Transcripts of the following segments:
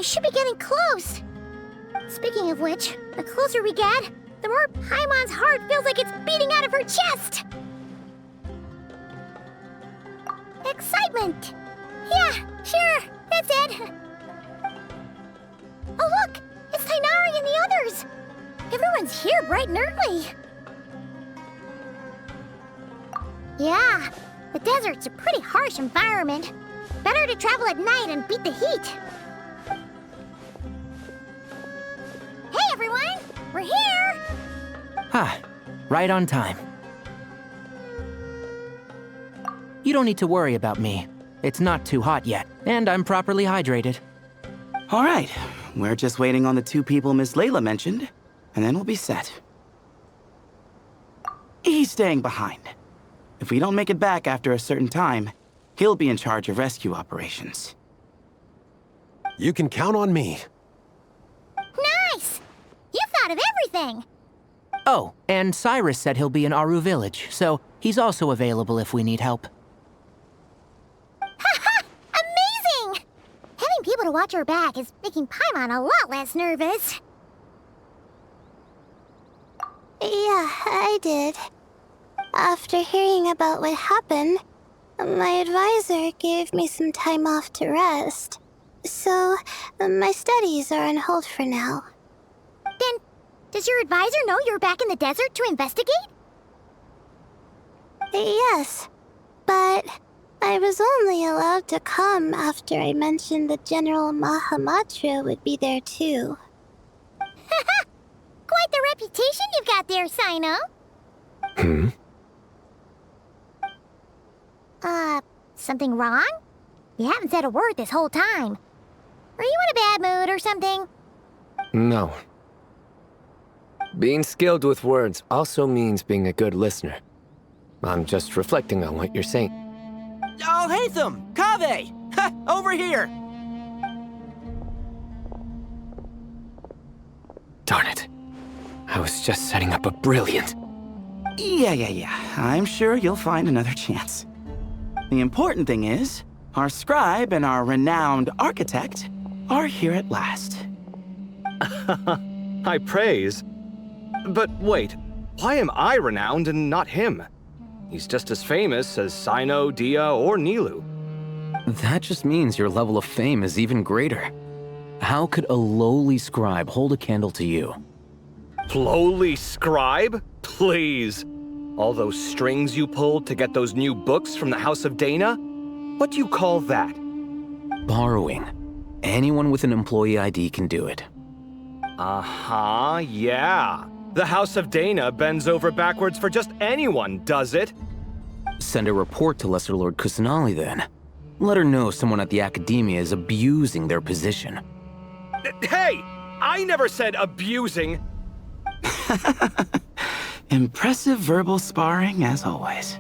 We should be getting close. Speaking of which, the closer we get, the more Paimon's heart feels like it's beating out of her chest. Excitement. Yeah, sure, that's it. Oh look, it's Tighnari and the others. Everyone's here bright and early. Yeah, the desert's a pretty harsh environment. Better to travel at night and beat the heat. Hey everyone, we're here! Ah, right on time. You don't need to worry about me. It's not too hot yet, and I'm properly hydrated. All right, we're just waiting on the 2 people Miss Layla mentioned, and then we'll be set. He's staying behind. If we don't make it back after a certain time, he'll be in charge of rescue operations. You can count on me. Nice! You thought of everything! Oh, and Cyrus said he'll be in Aru Village, so he's also available if we need help. Haha! Amazing! Having people to watch our back is making Paimon a lot less nervous. Yeah, I did. After hearing about what happened, my advisor gave me some time off to rest. So, my studies are on hold for now. Then, does your advisor know you're back in the desert to investigate? Yes, but I was only allowed to come after I mentioned that General Mahamatra would be there too. Haha! Quite the reputation you've got there, Sino. Something wrong? You haven't said a word this whole time. Are you in a bad mood or something? No. Being skilled with words also means being a good listener. I'm just reflecting on what you're saying. Oh, Hatham! Kaveh! Ha! Over here! Darn it. I was just setting up a brilliant... Yeah. I'm sure you'll find another chance. The important thing is, our scribe and our renowned architect are here at last. High praise. But wait, why am I renowned and not him? He's just as famous as Sino, Dia, or Nilu. That just means your level of fame is even greater. How could a lowly scribe hold a candle to you? Lowly scribe? Please. All those strings you pulled to get those new books from the House of Dana? What do you call that? Borrowing. Anyone with an employee ID can do it. Uh-huh, yeah. The House of Dana bends over backwards for just anyone, does it? Send a report to Lesser Lord Kusanali then. Let her know someone at the Academia is abusing their position. Hey! I never said abusing! Impressive verbal sparring, as always.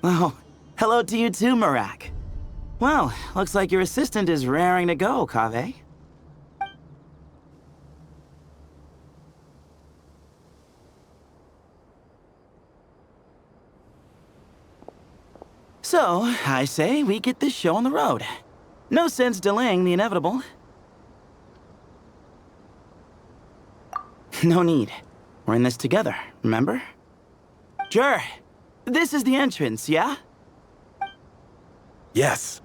Oh, hello to you too, Marak. Well, looks like your assistant is raring to go, Kaveh. So, I say we get this show on the road. No sense delaying the inevitable. No need. We're in this together, remember? Sure. This is the entrance, yeah? Yes.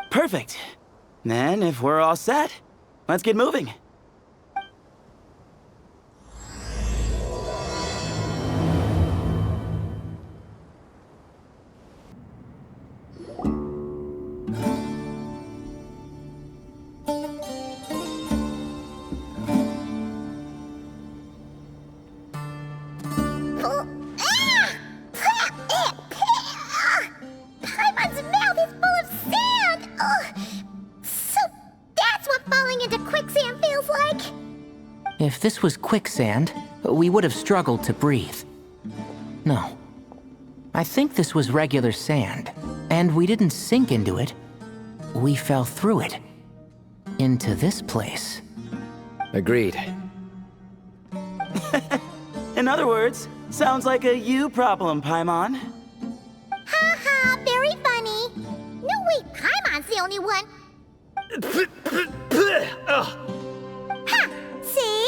Perfect. Then, if we're all set, let's get moving. Paimon's mouth is full of sand! Ugh. So that's what falling into quicksand feels like? If this was quicksand, we would have struggled to breathe. No. I think this was regular sand, and we didn't sink into it. We fell through it. Into this place. Agreed. In other words, sounds like a you problem, Paimon. only one. Ugh. Ha! See?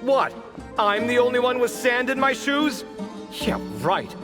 What? I'm the only one with sand in my shoes? Yeah, right.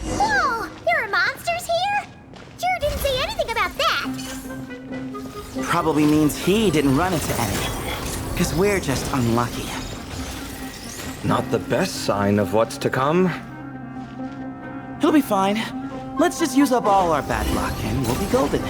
Whoa! There are monsters here? Sure didn't say anything about that. Probably means he didn't run into any. Because we're just unlucky. Not the best sign of what's to come. He'll be fine. Let's just use up all our bad luck and we'll be golden.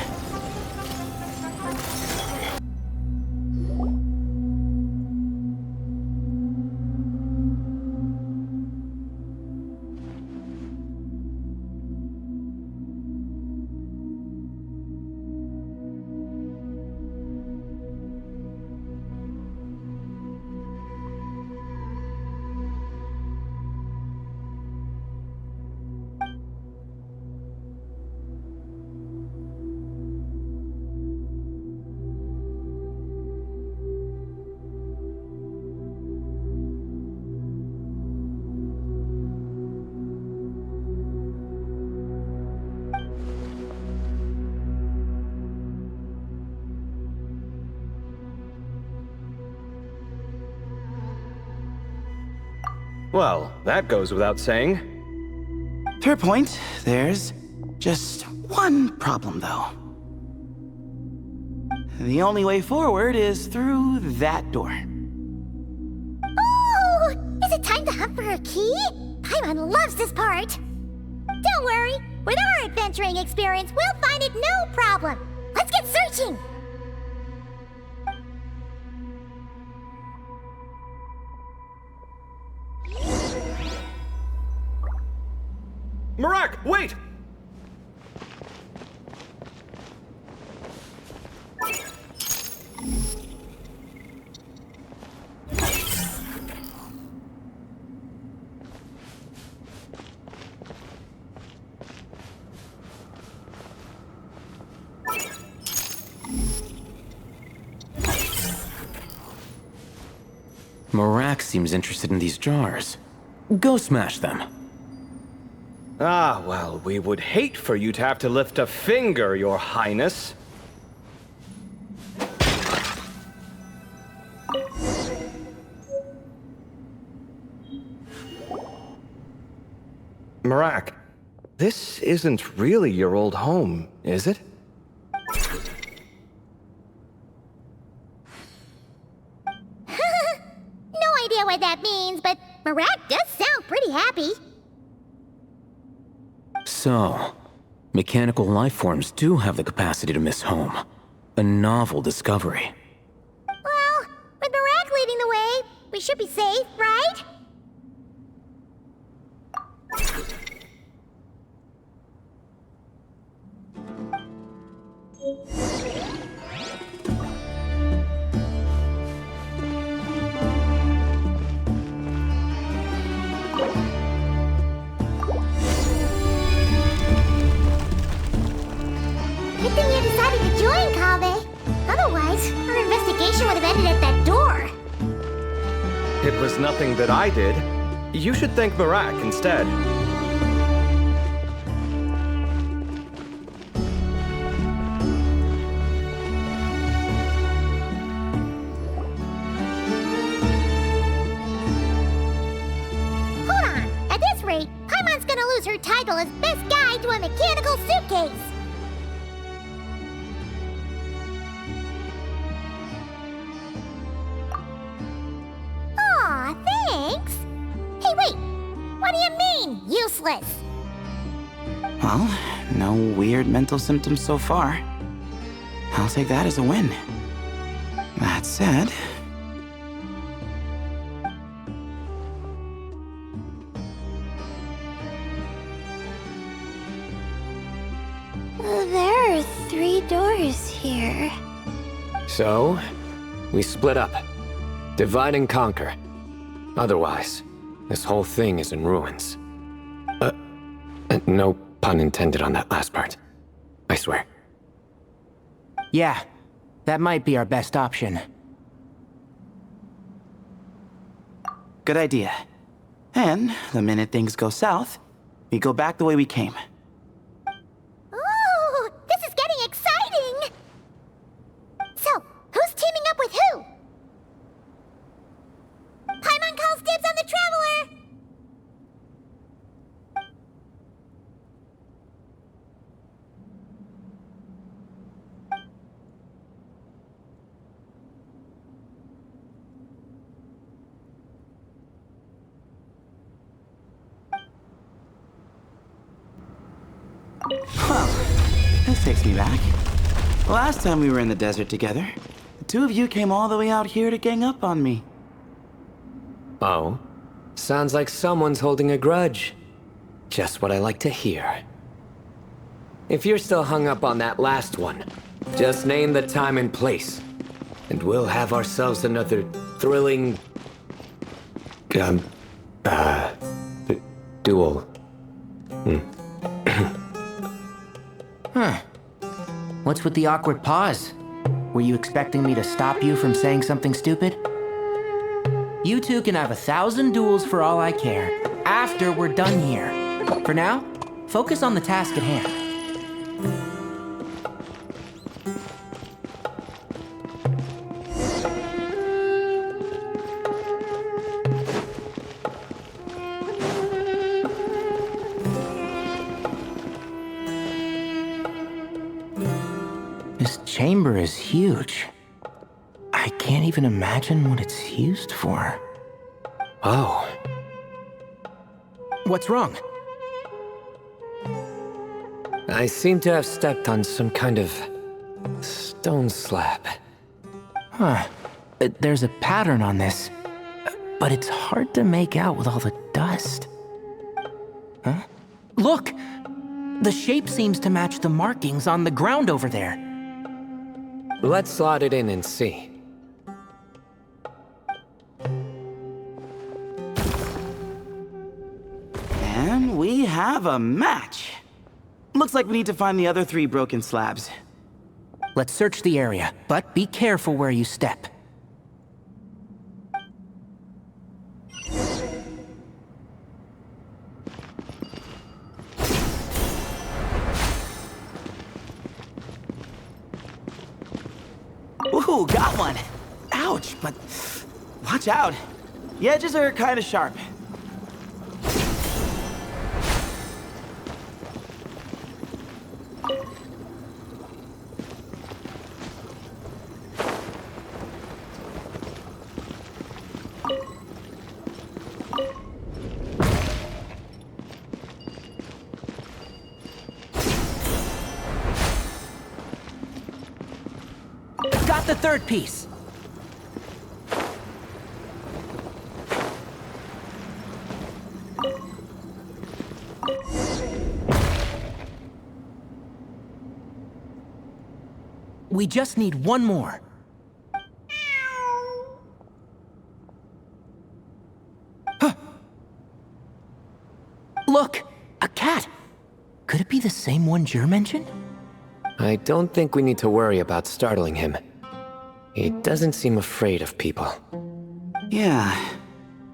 Well, that goes without saying. Fair point. There's just one problem, though. The only way forward is through that door. Oh! Is it time to hunt for a key? Paimon loves this part. Don't worry. With our adventuring experience, we'll find it no problem. Let's get searching. Marak, wait! Marak seems interested in these jars. Go smash them. Ah, well, we would hate for you to have to lift a finger, Your Highness. Marak, this isn't really your old home, is it? No idea what that means, but Marak does sound pretty happy. So, mechanical life forms do have the capacity to miss home. A novel discovery. Well, with Marak leading the way, we should be safe, right? Good thing you decided to join, Kaveh. Otherwise, our investigation would have ended at that door. It was nothing that I did. You should thank Marak instead. Hold on. At this rate, Paimon's gonna lose her title as best guide to a mechanical suitcase. Aw, thanks. Hey, wait. What do you mean, useless? Well, no weird mental symptoms so far. I'll take that as a win. That said, There are 3 doors here. So, we split up. Divide and conquer. Otherwise, this whole thing is in ruins. No pun intended on that last part. I swear. Yeah, that might be our best option. Good idea. And the minute things go south, we go back the way we came. Ooh, this is getting exciting! So, who's teaming up with who? Paimon calls dibs on the Traveler! Well, this takes me back. Last time we were in the desert together, the 2 of you came all the way out here to gang up on me. Oh? Sounds like someone's holding a grudge. Just what I like to hear. If you're still hung up on that last one, just name the time and place, and we'll have ourselves another thrilling... duel. Huh. What's with the awkward pause? Were you expecting me to stop you from saying something stupid? You two can have 1,000 duels for all I care, after we're done here. For now, focus on the task at hand. This chamber is huge. I can't even imagine what it's used for. Oh. What's wrong? I seem to have stepped on some kind of stone slab. Huh. There's a pattern on this, but it's hard to make out with all the dust. Huh? Look! The shape seems to match the markings on the ground over there. Let's slot it in and see. And we have a match. Looks like we need to find the other 3 broken slabs. Let's search the area, but be careful where you step. Ooh, got one! Ouch, but watch out. The edges are kind of sharp. Got the 3rd piece. We just need one more. Huh. Look! A cat! Could it be the same one Jer mentioned? I don't think we need to worry about startling him. He doesn't seem afraid of people. Yeah.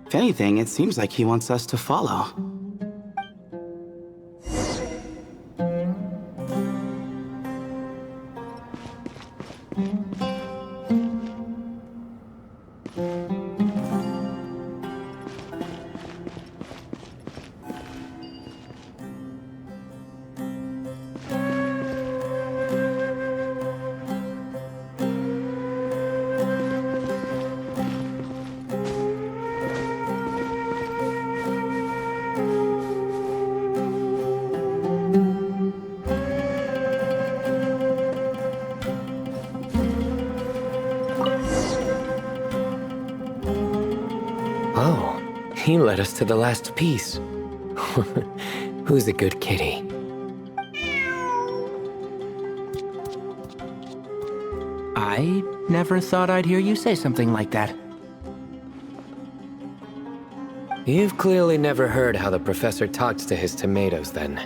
If anything, it seems like he wants us to follow. He led us to the last piece. Who's a good kitty? I never thought I'd hear you say something like that. You've clearly never heard how the professor talks to his tomatoes, then.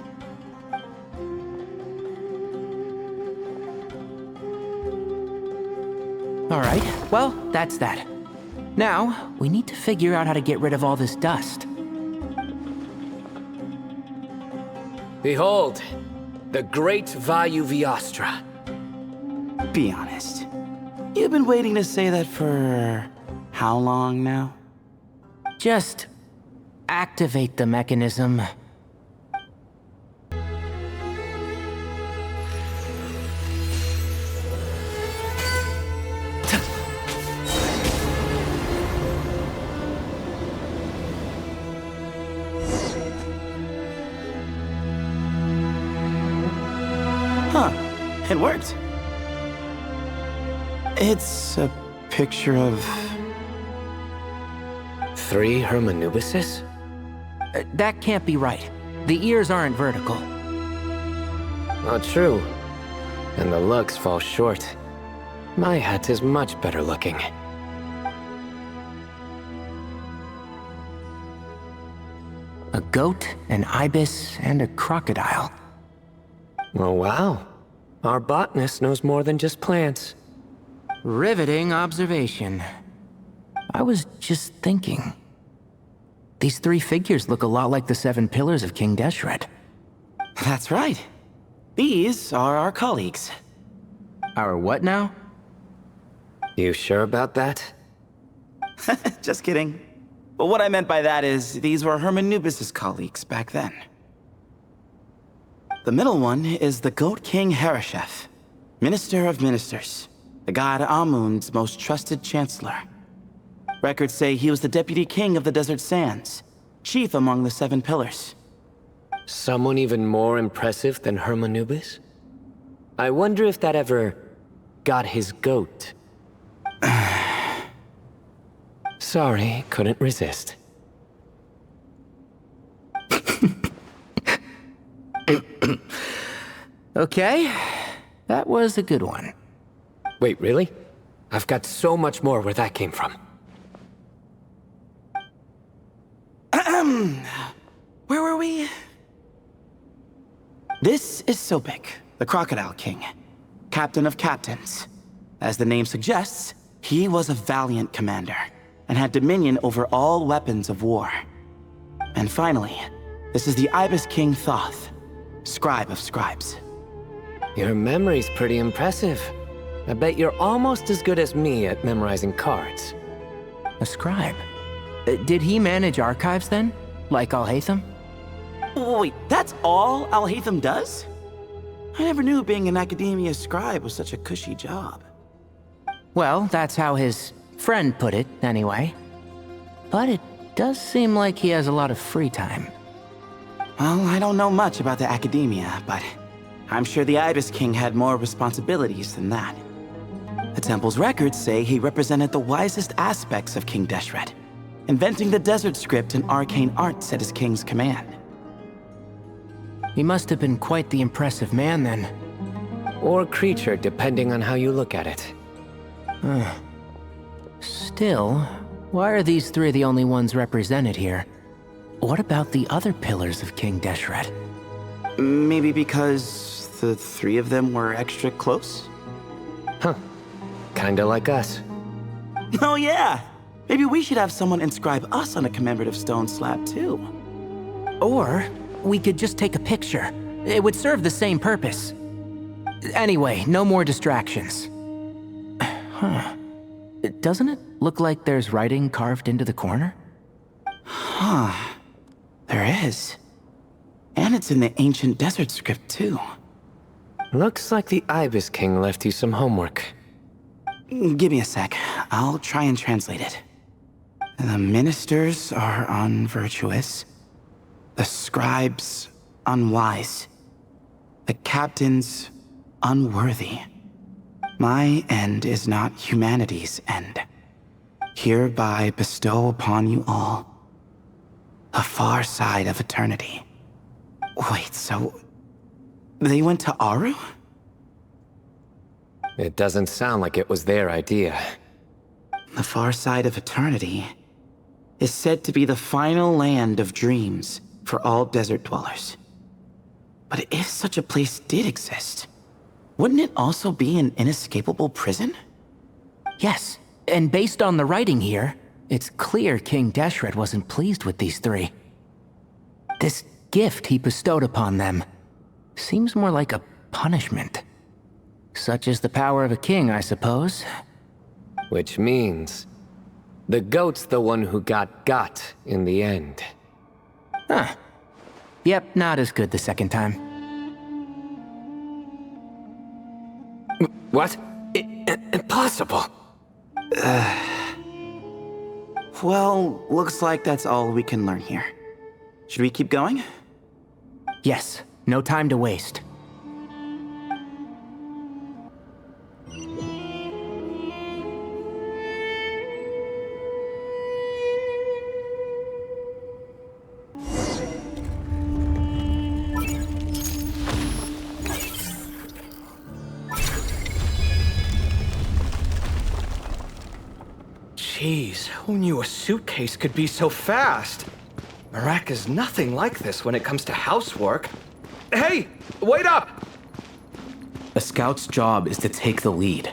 Alright, well, that's that. Now, we need to figure out how to get rid of all this dust. Behold, the Great Vayu Viastra. Be honest. You've been waiting to say that for how long now? Just activate the mechanism. Huh. It worked. It's a picture of... 3 Hermanubises? That can't be right. The ears aren't vertical. Not true. And the looks fall short. My hat is much better looking. A goat, an ibis, and a crocodile. Oh wow. Our botanist knows more than just plants. Riveting observation. I was just thinking. These 3 figures look a lot like the 7 pillars of King Deshret. That's right. These are our colleagues. Our what now? You sure about that? Just kidding. But what I meant by that is, these were Hermanubis' colleagues back then. The middle one is the Goat King Hereshef, Minister of Ministers, the god Amun's most trusted chancellor. Records say he was the deputy king of the Desert Sands, chief among the 7 pillars. Someone even more impressive than Hermanubis? I wonder if that ever got his goat. Sorry, couldn't resist. Okay, that was a good one. Wait, really? I've got so much more where that came from. Where were we? This is Sobek, the Crocodile King, captain of captains. As the name suggests, he was a valiant commander and had dominion over all weapons of war. And finally, this is the Ibis King Thoth, scribe of scribes. Your memory's pretty impressive. I bet you're almost as good as me at memorizing cards. A scribe. Did he manage archives then? Like Alhaitham? Wait, that's all Alhaitham does? I never knew being an academia scribe was such a cushy job. Well, that's how his friend put it, anyway. But it does seem like he has a lot of free time. Well, I don't know much about the academia, but I'm sure the Ibis King had more responsibilities than that. The temple's records say he represented the wisest aspects of King Deshret, inventing the desert script and arcane arts at his king's command. He must have been quite the impressive man then. Or creature, depending on how you look at it. Still, why are these 3 the only ones represented here? What about the other pillars of King Deshret? Maybe because the 3 of them were extra close? Huh. Kinda like us. Oh yeah! Maybe we should have someone inscribe us on a commemorative stone slab too. Or we could just take a picture. It would serve the same purpose. Anyway, no more distractions. Huh. Doesn't it look like there's writing carved into the corner? Huh. There is. And it's in the ancient desert script too. Looks like the Ibis King left you some homework. Give me a sec. I'll try and translate it. The ministers are unvirtuous. The scribes unwise. The captains unworthy. My end is not humanity's end. Hereby bestow upon you all a far side of eternity. Wait, so they went to Aru? It doesn't sound like it was their idea. The far side of eternity is said to be the final land of dreams for all desert dwellers. But if such a place did exist, wouldn't it also be an inescapable prison? Yes, and based on the writing here, it's clear King Deshret wasn't pleased with these three. This gift he bestowed upon them seems more like a punishment. Such is the power of a king, I suppose. Which means the goat's the one who got in the end. Huh. Yep, not as good the second time. What? Impossible. Well, looks like that's all we can learn here. Should we keep going? Yes, no time to waste. Jeez, who knew a suitcase could be so fast? Marak is nothing like this when it comes to housework. Hey, wait up! A scout's job is to take the lead.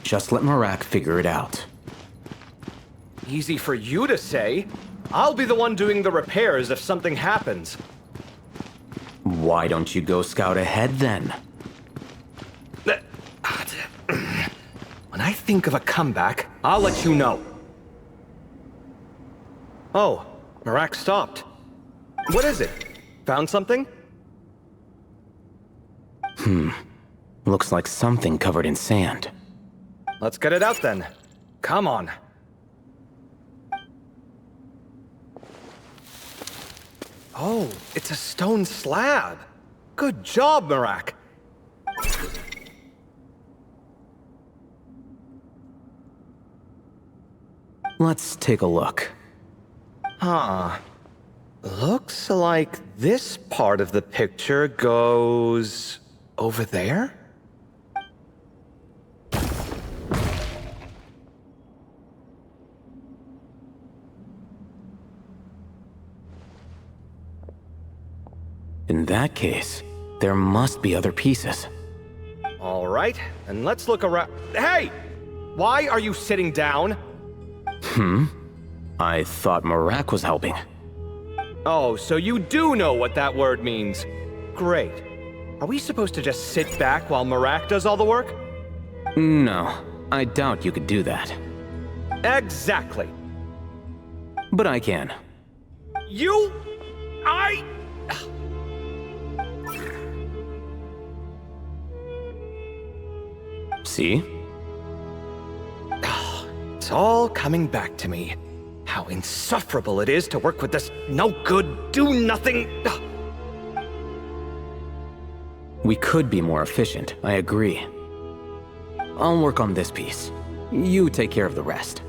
Just let Marak figure it out. Easy for you to say. I'll be the one doing the repairs if something happens. Why don't you go scout ahead then? When I think of a comeback, I'll let you know. Oh, Marak stopped. What is it? Found something? Looks like something covered in sand. Let's get it out then. Come on. Oh, it's a stone slab. Good job, Marak. Let's take a look. Huh. Looks like this part of the picture goes over there? In that case, there must be other pieces. All right, and let's look around. Hey! Why are you sitting down? I thought Marak was helping. Oh, so you do know what that word means. Great. Are we supposed to just sit back while Marak does all the work? No, I doubt you could do that. Exactly. But I can. See? It's all coming back to me. How insufferable it is to work with this no-good, do-nothing... We could be more efficient, I agree. I'll work on this piece. You take care of the rest.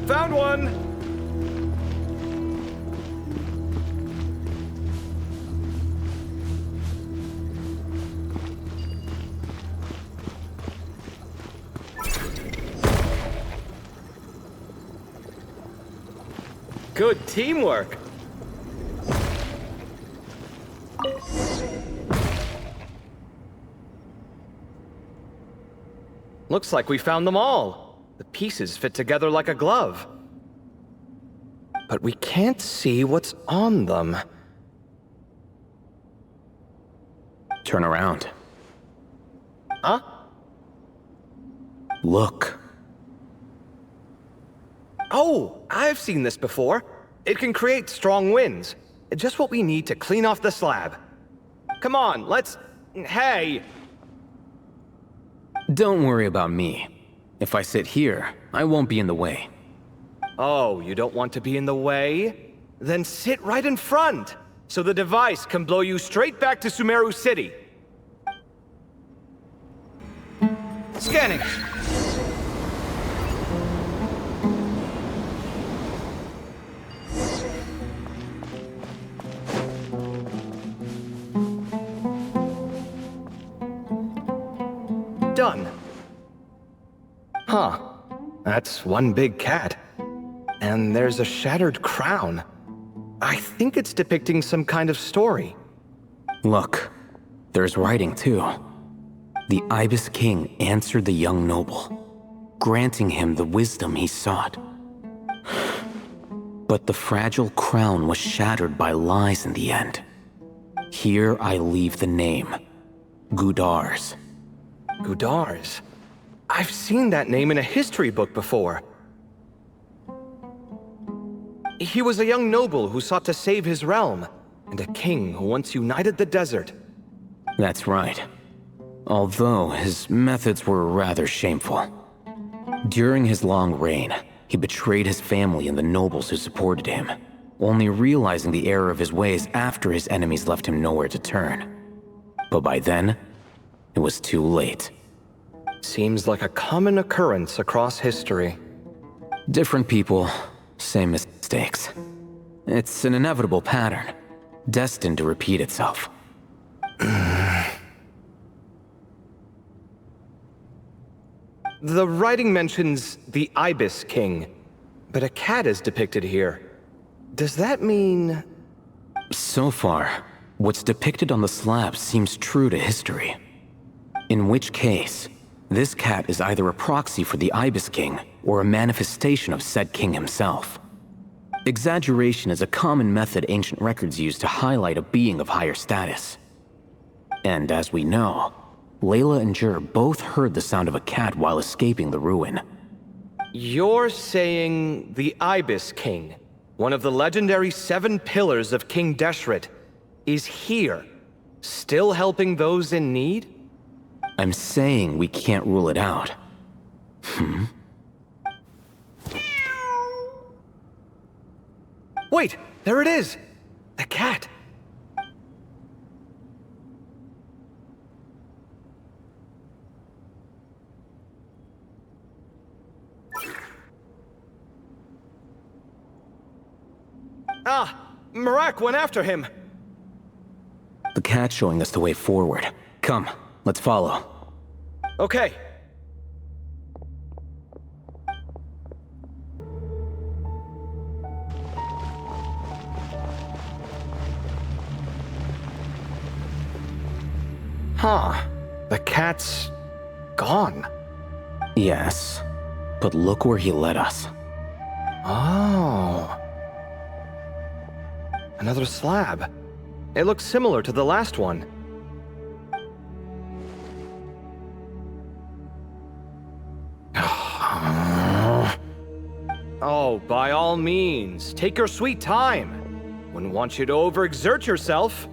Found one! Good teamwork. Looks like we found them all. The pieces fit together like a glove. But we can't see what's on them. Turn around. Huh? Look. Oh, I've seen this before. It can create strong winds. Just what we need to clean off the slab. Come on, let's... Hey! Don't worry about me. If I sit here, I won't be in the way. Oh, you don't want to be in the way? Then sit right in front, so the device can blow you straight back to Sumeru City. Scanning. Done. Huh. That's one big cat. And there's a shattered crown. I think it's depicting some kind of story. Look, there's writing too. The Ibis King answered the young noble, granting him the wisdom he sought. But the fragile crown was shattered by lies in the end. Here I leave the name, Gudars. Gudars. I've seen that name in a history book before. He was a young noble who sought to save his realm, and a king who once united the desert. That's right. Although his methods were rather shameful. During his long reign, he betrayed his family and the nobles who supported him, only realizing the error of his ways after his enemies left him nowhere to turn. But by then, it was too late. Seems like a common occurrence across history. Different people, same mistakes. It's an inevitable pattern, destined to repeat itself. The writing mentions the Ibis King, but a cat is depicted here. Does that mean... So far, what's depicted on the slab seems true to history. In which case, this cat is either a proxy for the Ibis King or a manifestation of said king himself. Exaggeration is a common method ancient records use to highlight a being of higher status. And as we know, Layla and Jur both heard the sound of a cat while escaping the ruin. You're saying the Ibis King, one of the legendary 7 pillars of King Deshret, is here, still helping those in need? I'm saying we can't rule it out. Wait, there it is! The cat! Ah! Marak went after him! The cat's showing us the way forward. Come, let's follow. Okay. Huh. The cat's... gone. Yes, but look where he led us. Oh. Another slab. It looks similar to the last one. Oh, by all means, take your sweet time. Wouldn't want you to overexert yourself.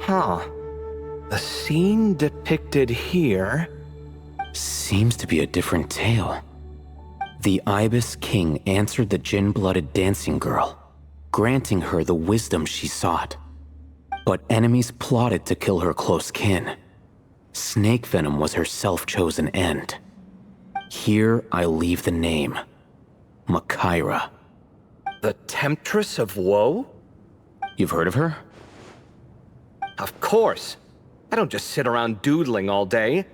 Huh. The scene depicted here... Seems to be a different tale. The Ibis King answered the gin-blooded dancing girl, granting her the wisdom she sought. But enemies plotted to kill her close kin. Snake venom was her self-chosen end. Here I leave the name, Makaira. The Temptress of Woe? You've heard of her? Of course. I don't just sit around doodling all day.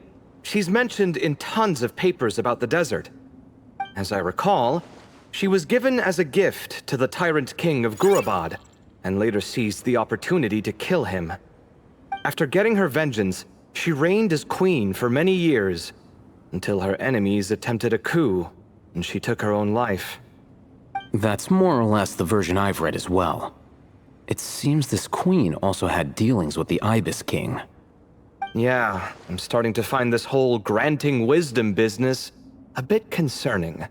She's mentioned in tons of papers about the desert. As I recall, she was given as a gift to the tyrant king of Gurabad, and later seized the opportunity to kill him. After getting her vengeance, she reigned as queen for many years, until her enemies attempted a coup, and she took her own life. That's more or less the version I've read as well. It seems this queen also had dealings with the Ibis King. Yeah, I'm starting to find this whole granting wisdom business a bit concerning.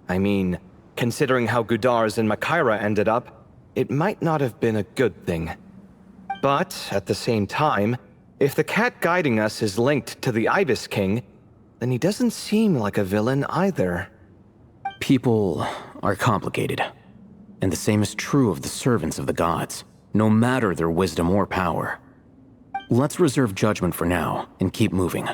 I mean, considering how Gudars and Makaira ended up, it might not have been a good thing. But, at the same time, If the cat guiding us is linked to the Ibis King, then he doesn't seem like a villain either. People are complicated. And the same is true of the servants of the gods, no matter their wisdom or power. Let's reserve judgment for now and keep moving.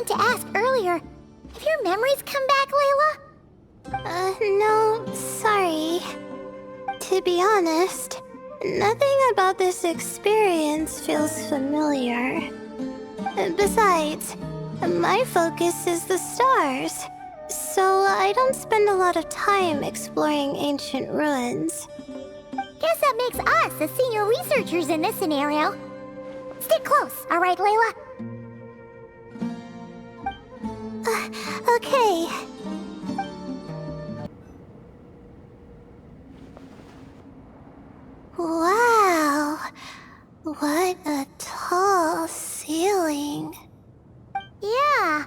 To ask earlier, have your memories come back, Layla? No, sorry. To be honest, nothing about this experience feels familiar. Besides, my focus is the stars, so I don't spend a lot of time exploring ancient ruins. Guess that makes us the senior researchers in this scenario. Stick close, alright, Layla? Okay. Wow. What a tall ceiling. Yeah.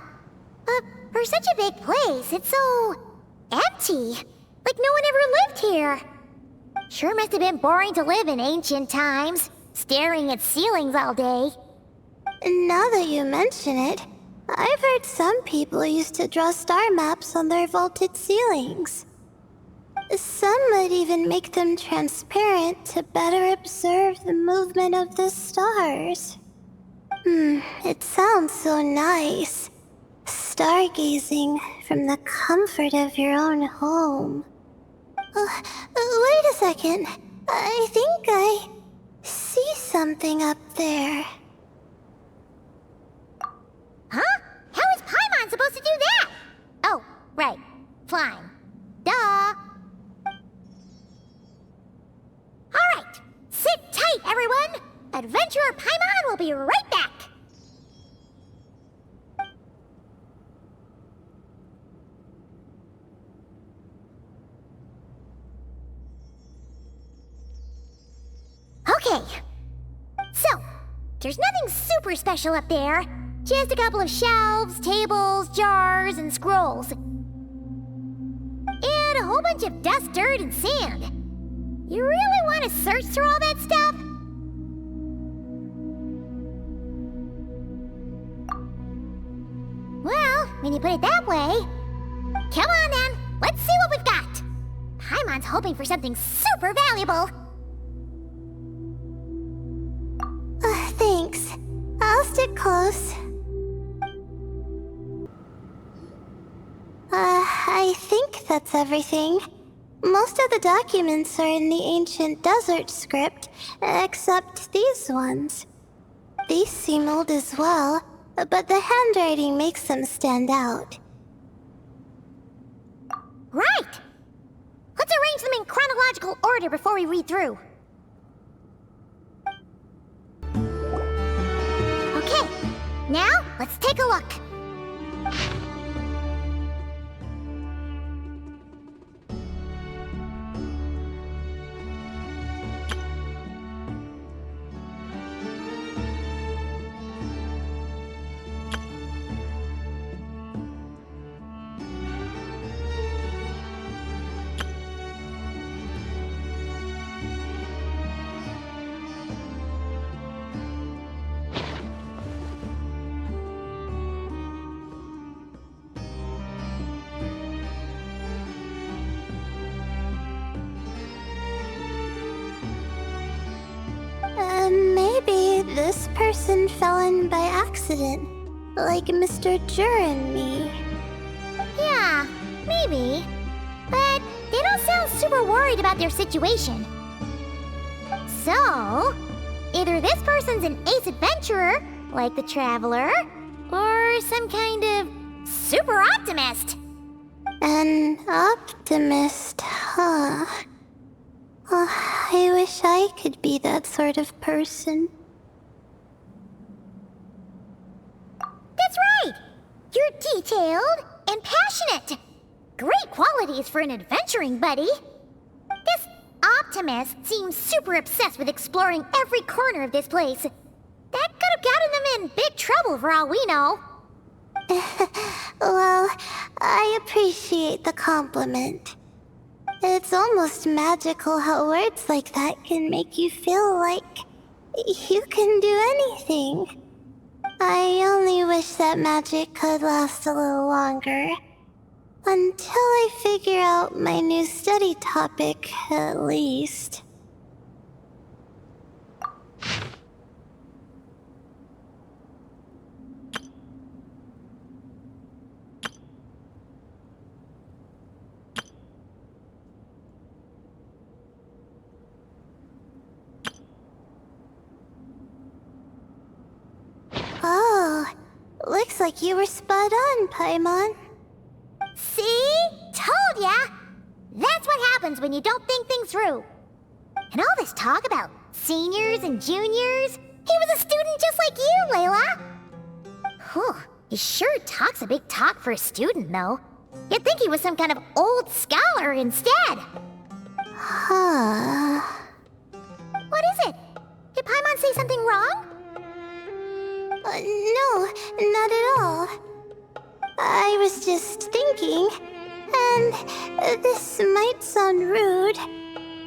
But for such a big place, it's so empty. Like no one ever lived here. Sure must have been boring to live in ancient times, staring at ceilings all day. Now that you mention it, I've heard some people used to draw star maps on their vaulted ceilings. Some might even make them transparent to better observe the movement of the stars. It sounds so nice. Stargazing from the comfort of your own home. Wait a second. I think I see something up there. Huh? How is Paimon supposed to do that? Oh, right. Flying. Duh. Alright. Sit tight, everyone. Adventurer Paimon will be right back. Okay. So, there's nothing super special up there. Just a couple of shelves, tables, jars, and scrolls. And a whole bunch of dust, dirt, and sand. You really want to search through all that stuff? Well, when you put it that way... Come on then, let's see what we've got. Paimon's hoping for something super valuable. Thanks. I'll stick close. I think that's everything. Most of the documents are in the ancient desert script, except these ones. These seem old as well, but the handwriting makes them stand out. Right! Let's arrange them in chronological order before we read through. Okay, now let's take a look. Maybe this person fell in by accident, like Mr. Jur and me. Yeah, maybe. But they don't sound super worried about their situation. So, either this person's an ace adventurer, like the Traveler, or some kind of super optimist. An optimist, huh? Oh, I wish I could be that sort of person. You're detailed and passionate. Great qualities for an adventuring buddy. This Optimist seems super obsessed with exploring every corner of this place. That could have gotten them in big trouble for all we know. Well, I appreciate the compliment. It's almost magical how words like that can make you feel like you can do anything. I only wish that magic could last a little longer. Until I figure out my new study topic, at least. Oh, looks like you were spot on, Paimon. See? Told ya! That's what happens when you don't think things through. And all this talk about seniors and juniors, he was a student just like you, Layla. Whew, he sure talks a big talk for a student, though. You'd think he was some kind of old scholar instead. Huh. What is it? Did Paimon say something wrong? No, not at all. I was just thinking, and this might sound rude,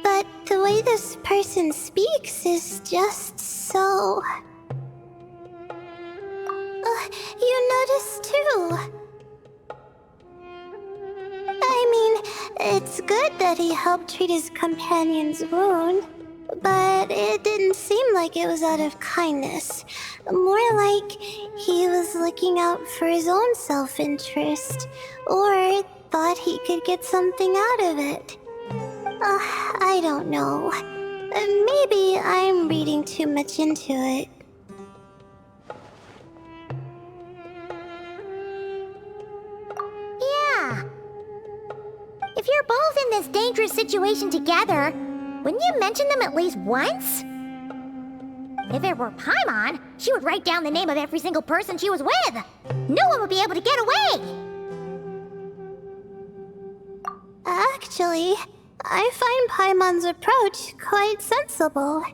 but the way this person speaks is just so... you noticed too. I mean, it's good that he helped treat his companion's wound, but it didn't seem like it was out of kindness. More like he was looking out for his own self-interest, or thought he could get something out of it. I don't know. Maybe I'm reading too much into it. Yeah. If you're both in this dangerous situation together, wouldn't you mention them at least once? If it were Paimon, she would write down the name of every single person she was with. No one would be able to get away. Actually, I find Paimon's approach quite sensible.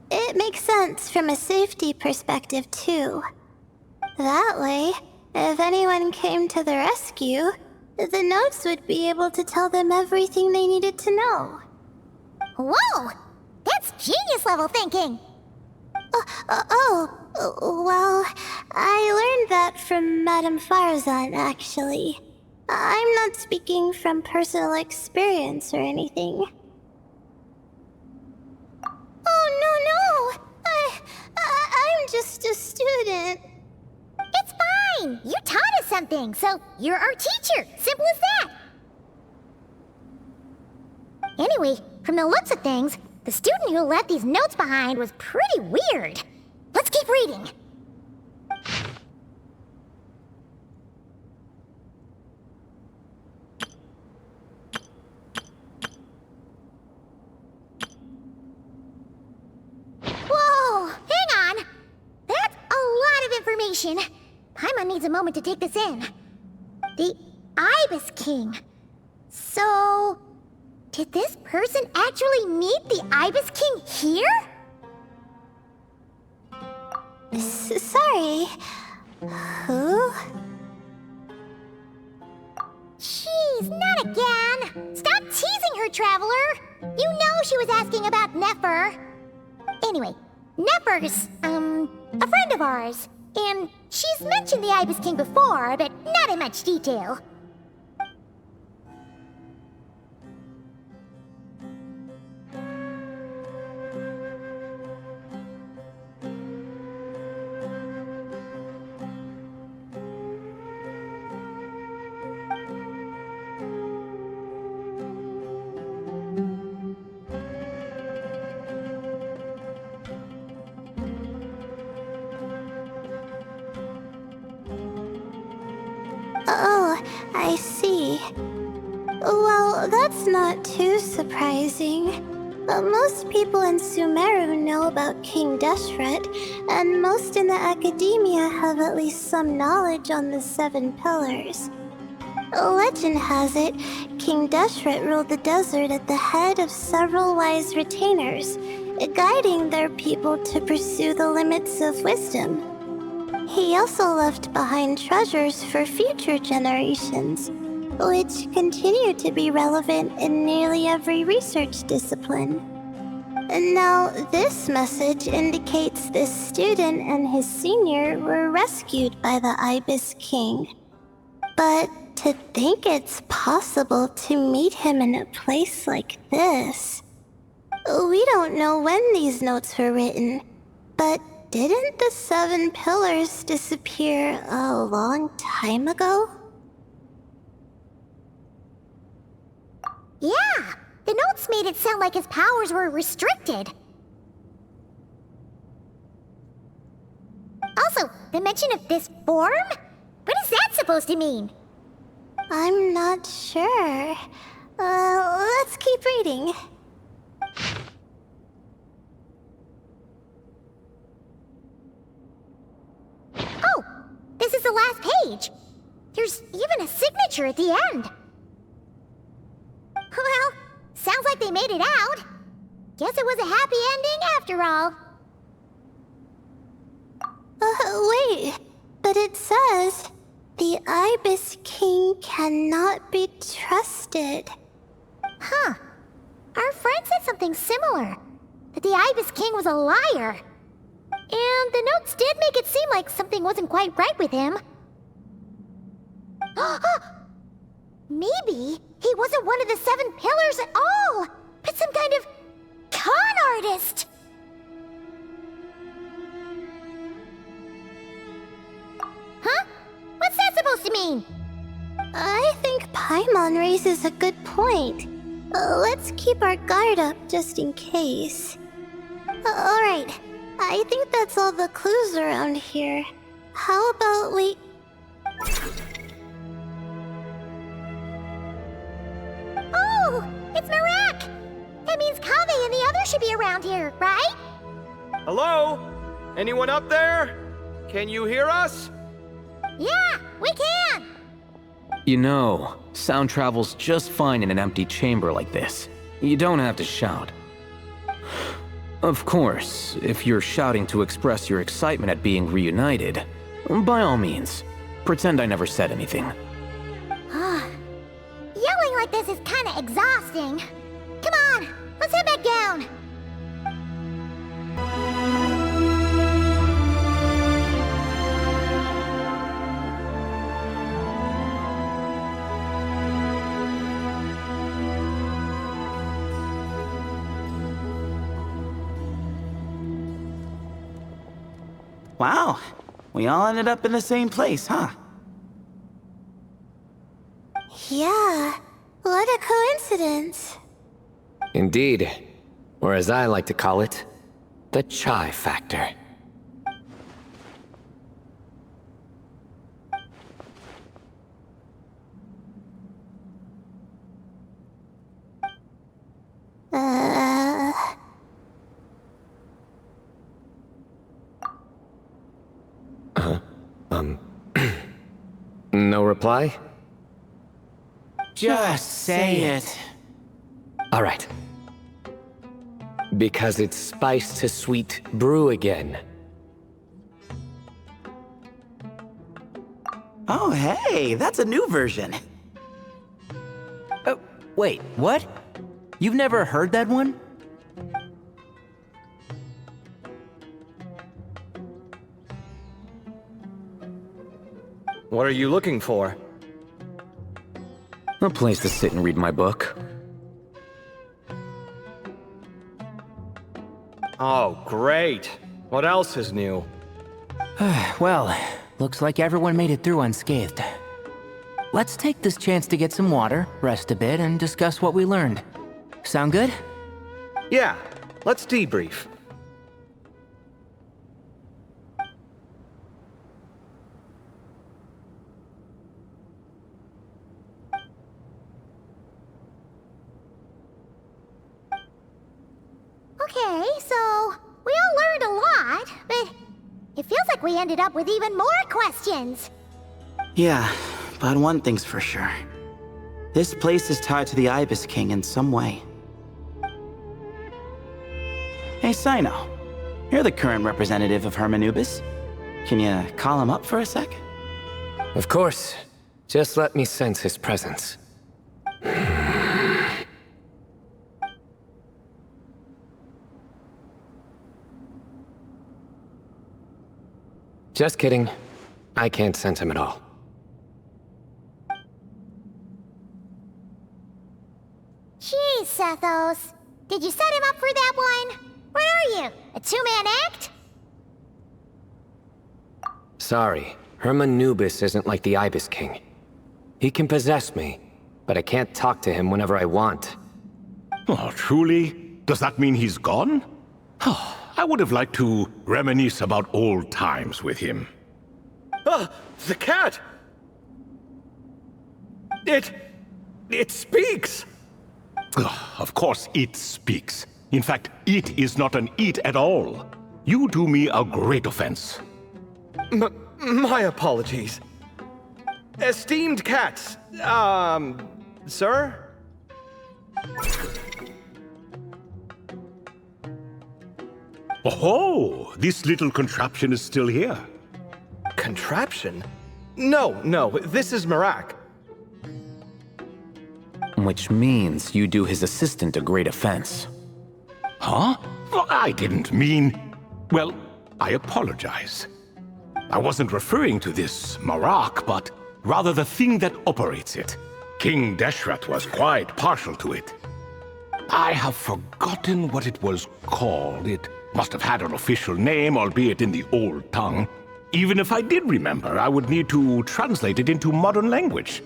It makes sense from a safety perspective, too. That way, if anyone came to the rescue, the notes would be able to tell them everything they needed to know. Whoa! That's genius-level thinking! Well, I learned that from Madame Farazan, actually. I'm not speaking from personal experience or anything. Oh, no! I'm just a student. It's fine! You taught us something, so you're our teacher. Simple as that. Anyway, from the looks of things, the student who left these notes behind was pretty weird. Let's keep reading. Whoa! Hang on! That's a lot of information. Paimon needs a moment to take this in. The Ibis King. So... did this person actually meet the Ibis King here? Sorry. Who? Jeez, not again! Stop teasing her, Traveler! You know she was asking about Nefer. Anyway, Nefer's, a friend of ours. And she's mentioned the Ibis King before, but not in much detail. Oh, I see. Well, that's not too surprising. Most people in Sumeru know about King Deshret, and most in the academia have at least some knowledge on the Seven Pillars. Legend has it, King Deshret ruled the desert at the head of several wise retainers, guiding their people to pursue the limits of wisdom. He also left behind treasures for future generations, which continue to be relevant in nearly every research discipline. Now, this message indicates this student and his senior were rescued by the Ibis King. But to think it's possible to meet him in a place like this... We don't know when these notes were written, but didn't the Seven Pillars disappear a long time ago? Yeah, the notes made it sound like his powers were restricted. Also, the mention of this form? What is that supposed to mean? I'm not sure. Let's keep reading. Oh, this is the last page. There's even a signature at the end. Well, sounds like they made it out. Guess it was a happy ending after all. Wait, but it says, the Ibis King cannot be trusted. Huh. Our friend said something similar. That the Ibis King was a liar. And the notes did make it seem like something wasn't quite right with him. Maybe he wasn't one of the Seven Pillars at all, but some kind of con artist. Huh? What's that supposed to mean? I think Paimon raises a good point. Let's keep our guard up just in case. Alright, I think that's all the clues around here. How about we... Oh, it's Marak! That means Kaveh and the others should be around here, right? Hello? Anyone up there? Can you hear us? Yeah, we can! You know, sound travels just fine in an empty chamber like this. You don't have to shout. Of course, if you're shouting to express your excitement at being reunited, by all means, pretend I never said anything. Yelling like this is kinda exhausting. Come on, let's head back down. Wow, we all ended up in the same place, huh? Yeah, what a coincidence. Indeed. Or as I like to call it, the chai factor. No reply? Just say it. All right. Because it's spice to sweet brew again. Oh, hey, that's a new version. Oh, wait, what? You've never heard that one? What are you looking for? A place to sit and read my book. Oh, great. What else is new? Well, looks like everyone made it through unscathed. Let's take this chance to get some water, rest a bit, and discuss what we learned. Sound good? Yeah, let's debrief. we ended up with even more questions. Yeah, but one thing's for sure. This place is tied to the Ibis King in some way. Hey, Sino. You're the current representative of Hermanubis. Can you call him up for a sec? Of course. Just let me sense his presence. Just kidding. I can't sense him at all. Jeez, Sethos. Did you set him up for that one? What are you, a two-man act? Sorry, Hermanubis isn't like the Ibis King. He can possess me, but I can't talk to him whenever I want. Oh, truly? Does that mean he's gone? Oh, I would have liked to reminisce about old times with him. Ah, the cat! It speaks! Of course it speaks. In fact, it is not an it at all. You do me a great offense. My apologies. Esteemed cats, sir? Oh, this little contraption is still here. Contraption? No, this is Marak. Which means you do his assistant a great offense. Huh? Well, I didn't mean... Well, I apologize. I wasn't referring to this Marak, but rather the thing that operates it. King Deshret was quite partial to it. I have forgotten what it was called. It must have had an official name, albeit in the old tongue. Even if I did remember, I would need to translate it into modern language.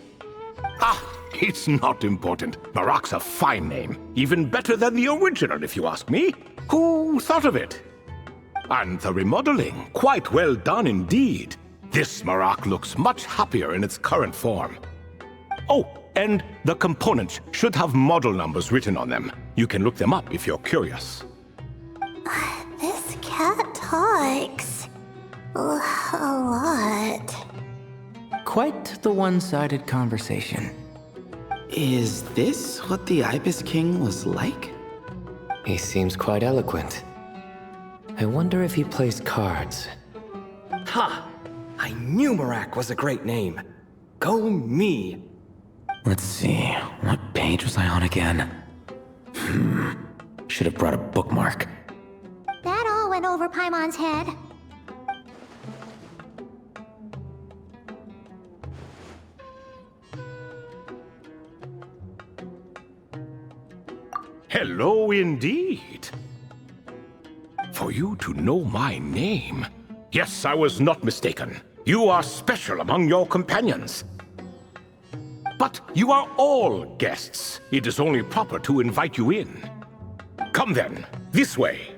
Ah, it's not important. Marak's a fine name. Even better than the original, if you ask me. Who thought of it? And the remodeling, quite well done indeed. This Marak looks much happier in its current form. Oh, and the components should have model numbers written on them. You can look them up if you're curious. This cat talks. A lot. Quite the one-sided conversation. Is this what the Ibis King was like? He seems quite eloquent. I wonder if he plays cards. Ha! I knew Marak was a great name. Go me! Let's see, what page was I on again? Should have brought a bookmark. That all went over Paimon's head. Hello indeed. For you to know my name. Yes, I was not mistaken. You are special among your companions. But you are all guests. It is only proper to invite you in. Come then, this way.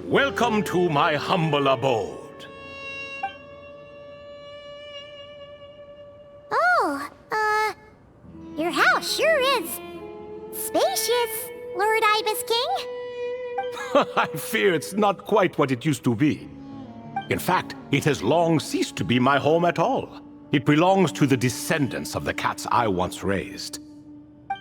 Welcome to my humble abode. Oh, your house sure is spacious, Lord Ibis King. I fear it's not quite what it used to be. In fact, it has long ceased to be my home at all. It belongs to the descendants of the cats I once raised.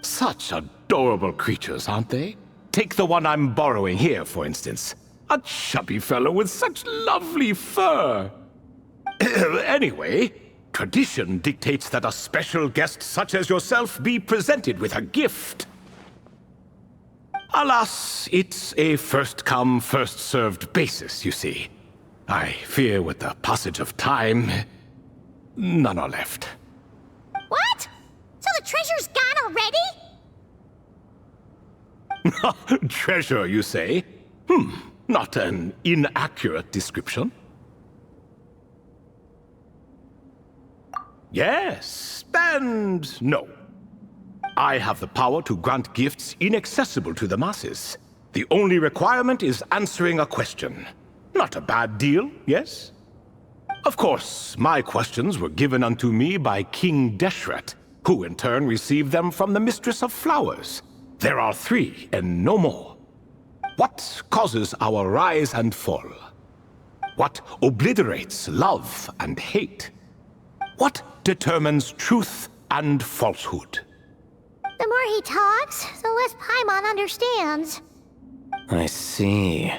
Such adorable creatures, aren't they? Take the one I'm borrowing here, for instance. A chubby fellow with such lovely fur. Anyway, tradition dictates that a special guest such as yourself be presented with a gift. Alas, it's a first-come, first-served basis, you see. I fear with the passage of time, none are left. What? So the treasure's gone already? Treasure, you say? Not an inaccurate description. Yes, and no. I have the power to grant gifts inaccessible to the masses. The only requirement is answering a question. Not a bad deal, yes? Of course, my questions were given unto me by King Deshret, who in turn received them from the Mistress of Flowers. There are 3, and no more. What causes our rise and fall? What obliterates love and hate? What determines truth and falsehood? The more he talks, the less Paimon understands. I see.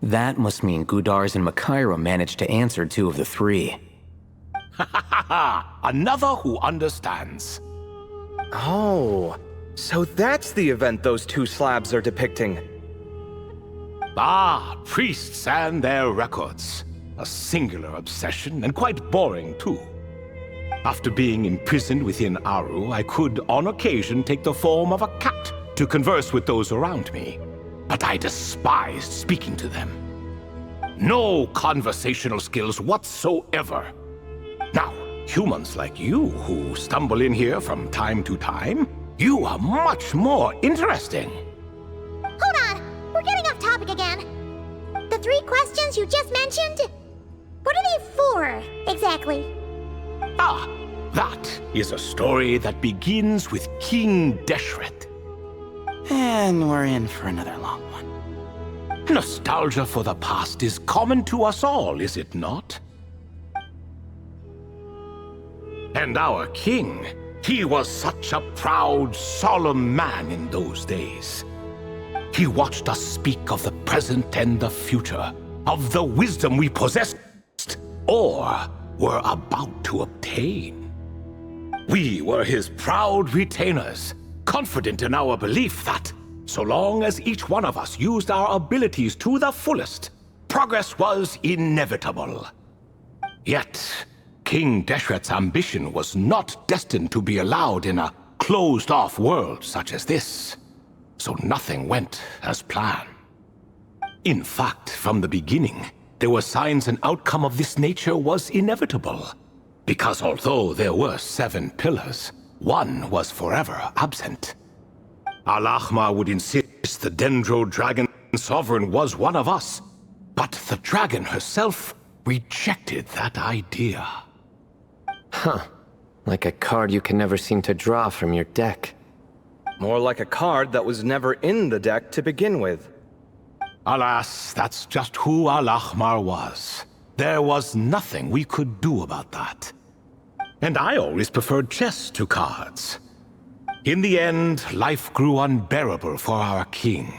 That must mean Gudars and Makaira managed to answer 2 of the 3. Another who understands. Oh, so that's the event those 2 slabs are depicting. Ah, priests and their records. A singular obsession, and quite boring too. After being imprisoned within Aru, I could, on occasion, take the form of a cat to converse with those around me. But I despised speaking to them. No conversational skills whatsoever. Now, humans like you who stumble in here from time to time, you are much more interesting. Hold on! We're getting off topic again. The 3 questions you just mentioned? What are they for, exactly? Ah, that is a story that begins with King Deshret. And we're in for another long one. Nostalgia for the past is common to us all, is it not? And our king, he was such a proud, solemn man in those days. He watched us speak of the present and the future, of the wisdom we possessed, or were about to obtain. We were his proud retainers, confident in our belief that, so long as each one of us used our abilities to the fullest, progress was inevitable. Yet, King Deshret's ambition was not destined to be allowed in a closed-off world such as this, so nothing went as planned. In fact, from the beginning, there were signs an outcome of this nature was inevitable, because although there were 7 pillars, one was forever absent. Al-Ahmar would insist the Dendro Dragon Sovereign was one of us, but the dragon herself rejected that idea. Huh. Like a card you can never seem to draw from your deck. More like a card that was never in the deck to begin with. Alas, that's just who Al-Ahmar was. There was nothing we could do about that. And I always preferred chess to cards. In the end, life grew unbearable for our king.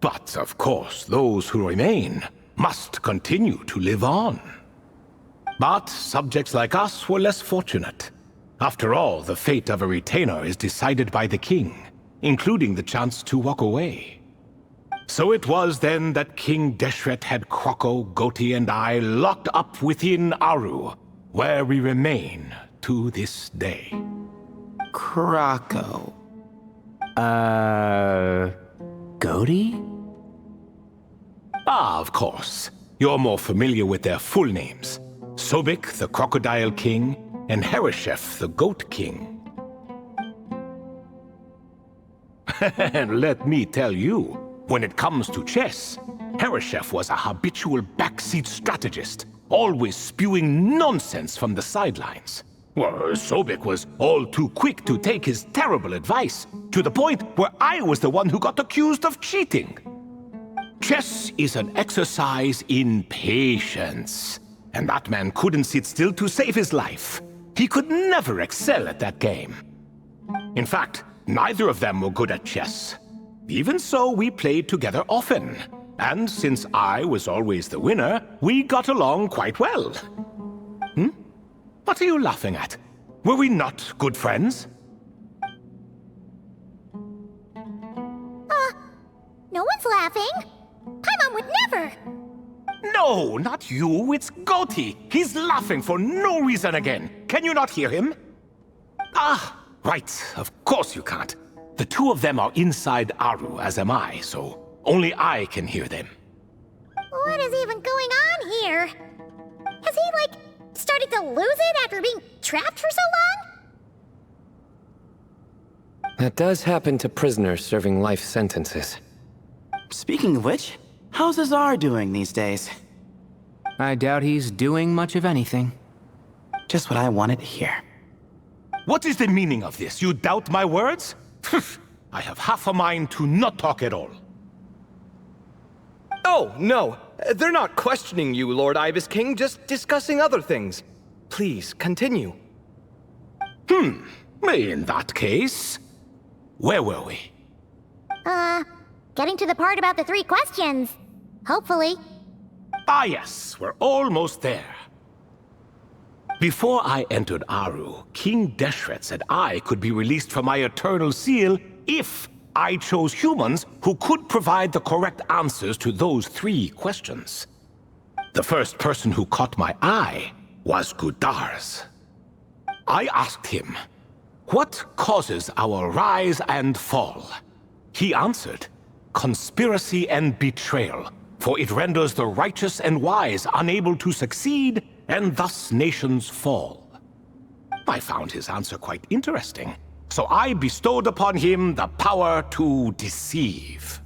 But, of course, those who remain must continue to live on. But subjects like us were less fortunate. After all, the fate of a retainer is decided by the king, including the chance to walk away. So it was then that King Deshret had Kroko, Goti, and I locked up within Aru, where we remain to this day. Krako. Goti? Ah, of course. You're more familiar with their full names. Sobek, the Crocodile King, and Hereshef, the Goat King. And let me tell you, when it comes to chess, Hereshef was a habitual backseat strategist, always spewing nonsense from the sidelines. Well, Sobek was all too quick to take his terrible advice, to the point where I was the one who got accused of cheating. Chess is an exercise in patience, and that man couldn't sit still to save his life. He could never excel at that game. In fact, neither of them were good at chess. Even so, we played together often, and since I was always the winner, we got along quite well. What are you laughing at? Were we not good friends? No one's laughing. Paimon would never. No, not you. It's Goti. He's laughing for no reason again. Can you not hear him? Ah, right. Of course you can't. The two of them are inside Aru, as am I, so only I can hear them. What is even going on here? Has he, started to lose it after being trapped for so long? That does happen to prisoners serving life sentences. Speaking of which, how's Azar doing these days? I doubt he's doing much of anything. Just what I wanted to hear. What is the meaning of this? You doubt my words? I have half a mind to not talk at all. Oh, no. They're not questioning you, Lord Ibis King, just discussing other things. Please, continue. In that case, where were we? Getting to the part about the 3 questions. Hopefully. Ah yes, we're almost there. Before I entered Aru, King Deshret said I could be released from my eternal seal if I chose humans who could provide the correct answers to those 3 questions. The first person who caught my eye was Gudars. I asked him, what causes our rise and fall? He answered, conspiracy and betrayal, for it renders the righteous and wise unable to succeed, and thus nations fall. I found his answer quite interesting, so I bestowed upon him the power to deceive.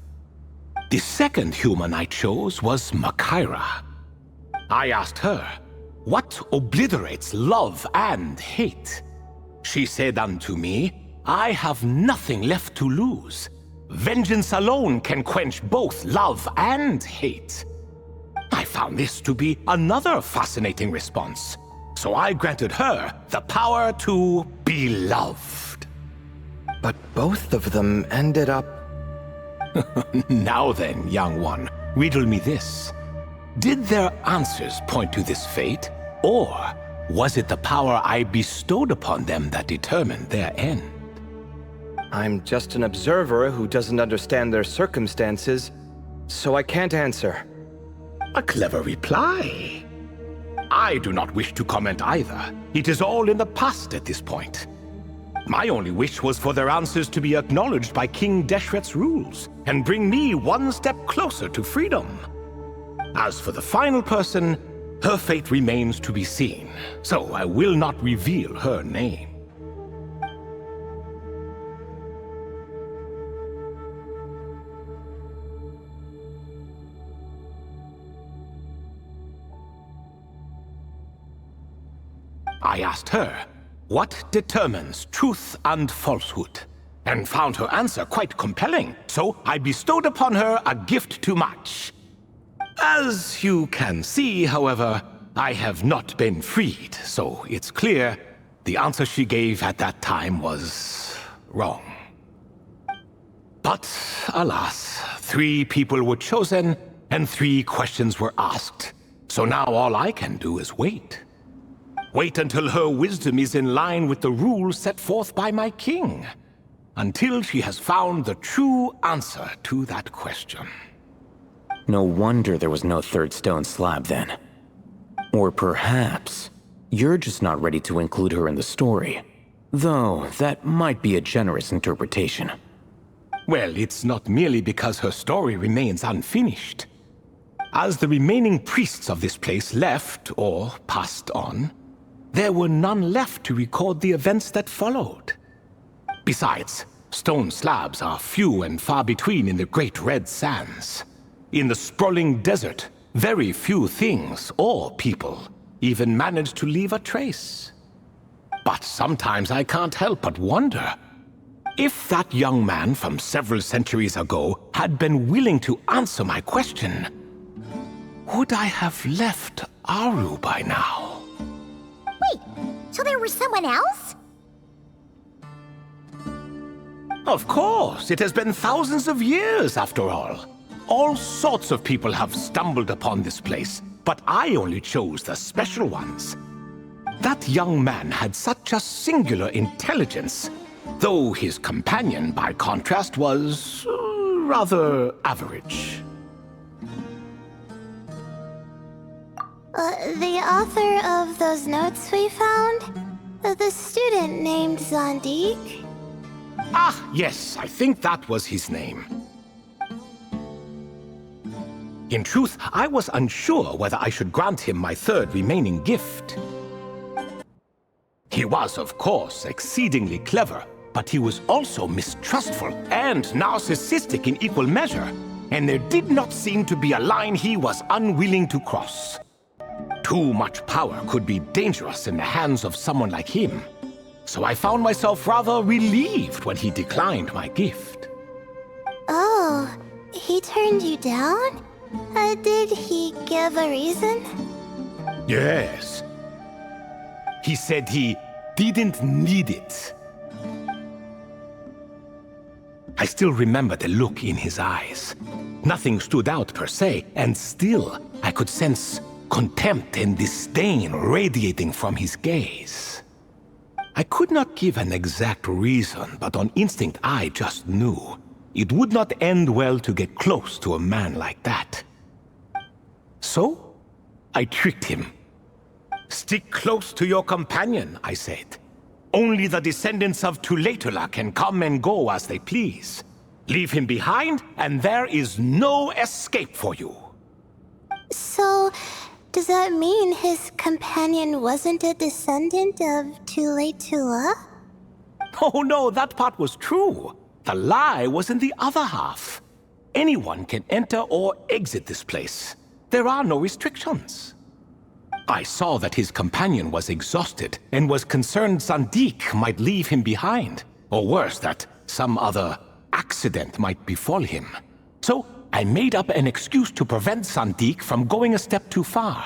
The second human I chose was Makaira. I asked her, what obliterates love and hate? She said unto me, I have nothing left to lose. Vengeance alone can quench both love and hate. I found this to be another fascinating response, so I granted her the power to be loved. But both of them ended up... Now then, young one, riddle me this. Did their answers point to this fate, or was it the power I bestowed upon them that determined their end? I'm just an observer who doesn't understand their circumstances, so I can't answer. A clever reply. I do not wish to comment either. It is all in the past at this point. My only wish was for their answers to be acknowledged by King Deshret's rules, and bring me one step closer to freedom. As for the final person, her fate remains to be seen, so I will not reveal her name. I asked her, what determines truth and falsehood? And found her answer quite compelling, so I bestowed upon her a gift to match. As you can see, however, I have not been freed, so it's clear the answer she gave at that time was wrong. But alas, 3 people were chosen and 3 questions were asked, so now all I can do is wait. Wait until her wisdom is in line with the rules set forth by my king. Until she has found the true answer to that question. No wonder there was no 3rd stone slab then. Or perhaps you're just not ready to include her in the story. Though that might be a generous interpretation. Well, it's not merely because her story remains unfinished. As the remaining priests of this place left or passed on, there were none left to record the events that followed. Besides, stone slabs are few and far between in the Great Red Sands. In the sprawling desert, very few things or people even manage to leave a trace. But sometimes I can't help but wonder, if that young man from several centuries ago had been willing to answer my question, would I have left Aru by now? Wait, so there was someone else? Of course, it has been thousands of years after all. All sorts of people have stumbled upon this place, but I only chose the special ones. That young man had such a singular intelligence, though his companion, by contrast, was rather average. The author of those notes we found? The student named Zondik? Ah, yes, I think that was his name. In truth, I was unsure whether I should grant him my 3rd remaining gift. He was, of course, exceedingly clever, but he was also mistrustful and narcissistic in equal measure. and there did not seem to be a line he was unwilling to cross. Too much power could be dangerous in the hands of someone like him, so I found myself rather relieved when he declined my gift. Oh, he turned you down? Did he give a reason? Yes. He said he didn't need it. I still remember the look in his eyes. Nothing stood out per se, and still I could sense contempt and disdain radiating from his gaze. I could not give an exact reason, but on instinct I just knew it would not end well to get close to a man like that. So, I tricked him. Stick close to your companion, I said. Only the descendants of Tulatula can come and go as they please. Leave him behind, and there is no escape for you. So, does that mean his companion wasn't a descendant of Tulatula? Oh no, that part was true. The lie was in the other half. Anyone can enter or exit this place. There are no restrictions. I saw that his companion was exhausted and was concerned Sandik might leave him behind, or worse, that some other accident might befall him. So I made up an excuse to prevent Sandik from going a step too far.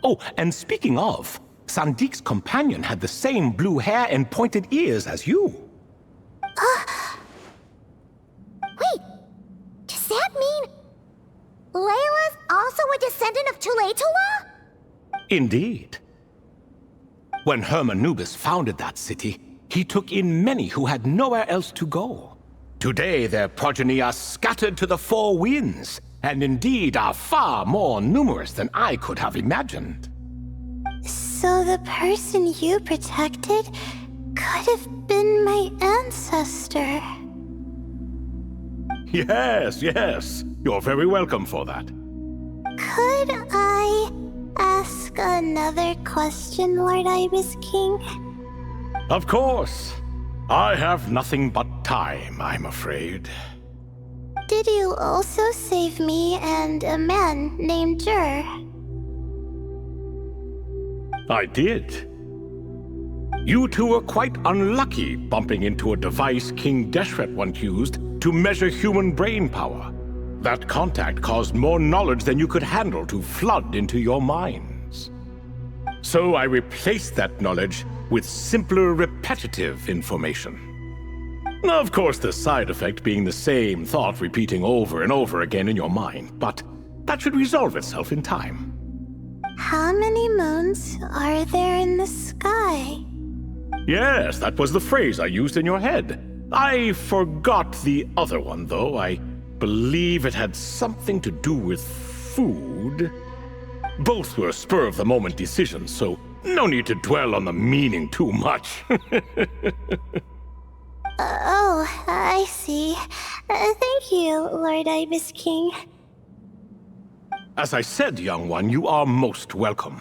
Oh, and speaking of, Sandik's companion had the same blue hair and pointed ears as you. Wait, does that mean Layla's also a descendant of Tulatula? Indeed. When Hermanubis founded that city, he took in many who had nowhere else to go. Today their progeny are scattered to the four winds, and indeed are far more numerous than I could have imagined. So the person you protected could have been my ancestor. Yes, yes. You're very welcome for that. Could I ask another question, Lord Ibis King? Of course. I have nothing but time, I'm afraid. Did you also save me and a man named Jur? I did. You two were quite unlucky bumping into a device King Deshret once used to measure human brain power. That contact caused more knowledge than you could handle to flood into your minds. So I replaced that knowledge with simpler, repetitive information. Of course, the side effect being the same thought repeating over and over again in your mind, but that should resolve itself in time. How many moons are there in the sky? Yes, that was the phrase I used in your head. I forgot the other one, though. I believe it had something to do with food. Both were spur-of-the-moment decisions, so no need to dwell on the meaning too much. Oh, I see. Thank you, Lord Ibis King. As I said, young one, you are most welcome.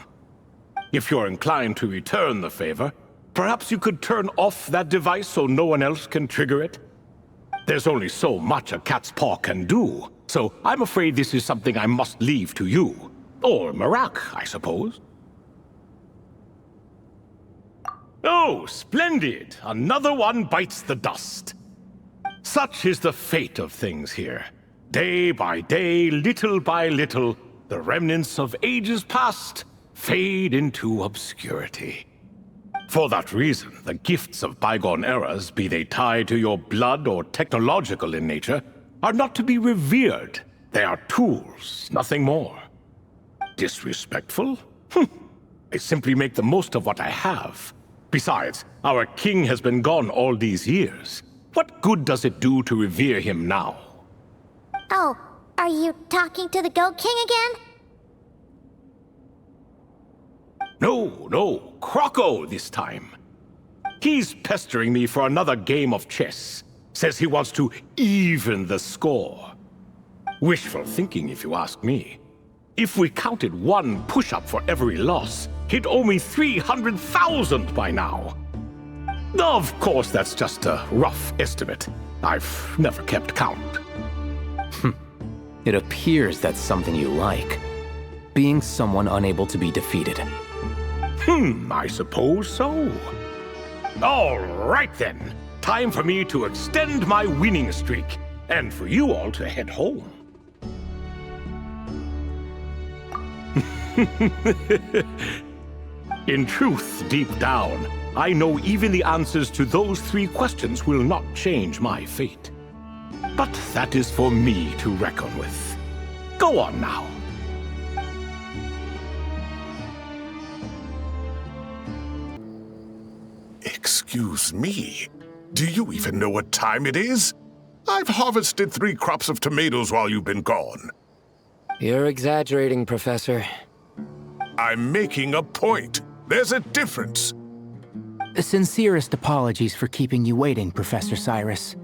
If you're inclined to return the favor, perhaps you could turn off that device so no one else can trigger it? There's only so much a cat's paw can do, so I'm afraid this is something I must leave to you. Or Marak, I suppose. Oh, splendid! Another one bites the dust. Such is the fate of things here. Day by day, little by little, the remnants of ages past fade into obscurity. For that reason, the gifts of bygone eras, be they tied to your blood or technological in nature, are not to be revered. They are tools, nothing more. Disrespectful? I simply make the most of what I have. Besides, our king has been gone all these years. What good does it do to revere him now? Oh, are you talking to the Goat King again? No, Croco this time. He's pestering me for another game of chess. Says he wants to even the score. Wishful thinking, if you ask me. If we counted one push-up for every loss, he'd owe me 300,000 by now. Of course, that's just a rough estimate. I've never kept count. It appears that's something you like. Being someone unable to be defeated. I suppose so. All right then. Time for me to extend my winning streak, and for you all to head home. In truth, deep down, I know even the answers to those 3 questions will not change my fate. But that is for me to reckon with. Go on now. Excuse me. Do you even know what time it is? I've harvested 3 crops of tomatoes while you've been gone. You're exaggerating, Professor. I'm making a point. There's a difference. Sincerest apologies for keeping you waiting, Professor Cyrus.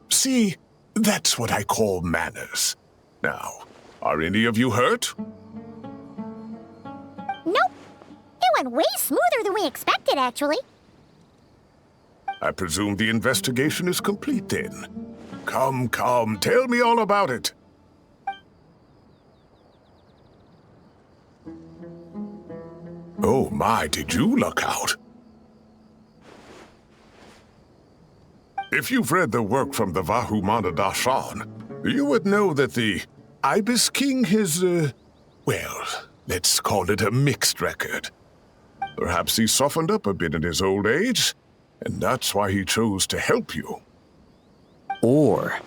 See, that's what I call manners. Now, are any of you hurt? Nope. It went way smoother than we expected, actually. I presume the investigation is complete then. Come, tell me all about it. Oh my, did you luck out? If you've read the work from the Vahumana Darshan, you would know that the Ibis King has, well, let's call it a mixed record. Perhaps he softened up a bit in his old age, and that's why he chose to help you. Or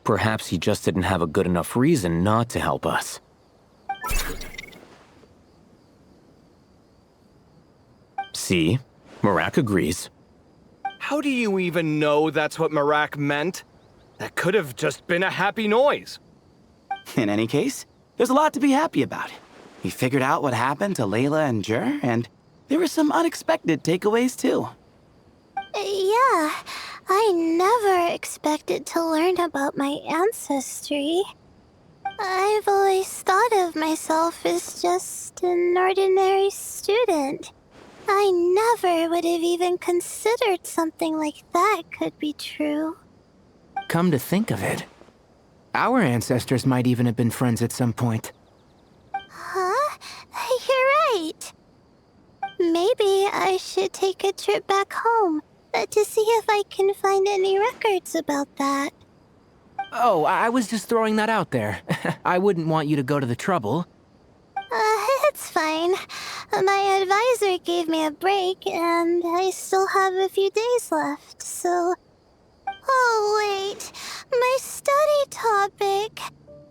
perhaps he just didn't have a good enough reason not to help us. See? Marak agrees. How do you even know that's what Marak meant? That could have just been a happy noise. In any case, there's a lot to be happy about. He figured out what happened to Layla and Jur, and there were some unexpected takeaways too. Yeah, I never expected to learn about my ancestry. I've always thought of myself as just an ordinary student. I never would have even considered something like that could be true. Come to think of it, our ancestors might even have been friends at some point. Huh? You're right. Maybe I should take a trip back home to see if I can find any records about that. Oh, I was just throwing that out there. I wouldn't want you to go to the trouble. It's fine. My advisor gave me a break, and I still have a few days left, so... Oh, wait. My study topic.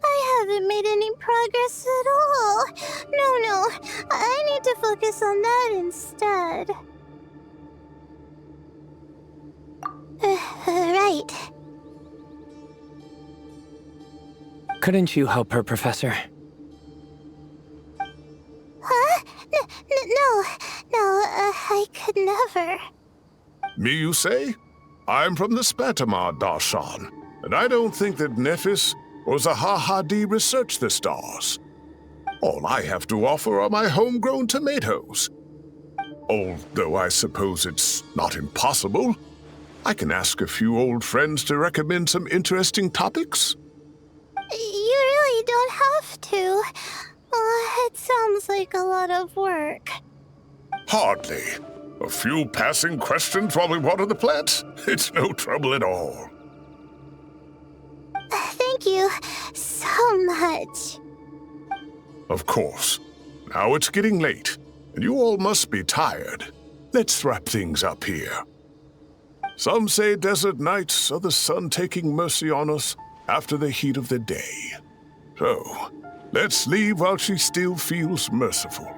I haven't made any progress at all. No. I need to focus on that instead. Right. Couldn't you help her, Professor? Huh? No, I could never. Me, you say? I'm from the Spatamar Darshan, and I don't think that Nephis or Zahahadi researched the stars. All I have to offer are my homegrown tomatoes. Although I suppose it's not impossible. I can ask a few old friends to recommend some interesting topics. You really don't have to. It sounds like a lot of work. Hardly. A few passing questions while we water the plants? It's no trouble at all. Thank you so much. Of course. Now it's getting late, and you all must be tired. Let's wrap things up here. Some say desert nights are the sun taking mercy on us after the heat of the day. So, let's leave while she still feels merciful.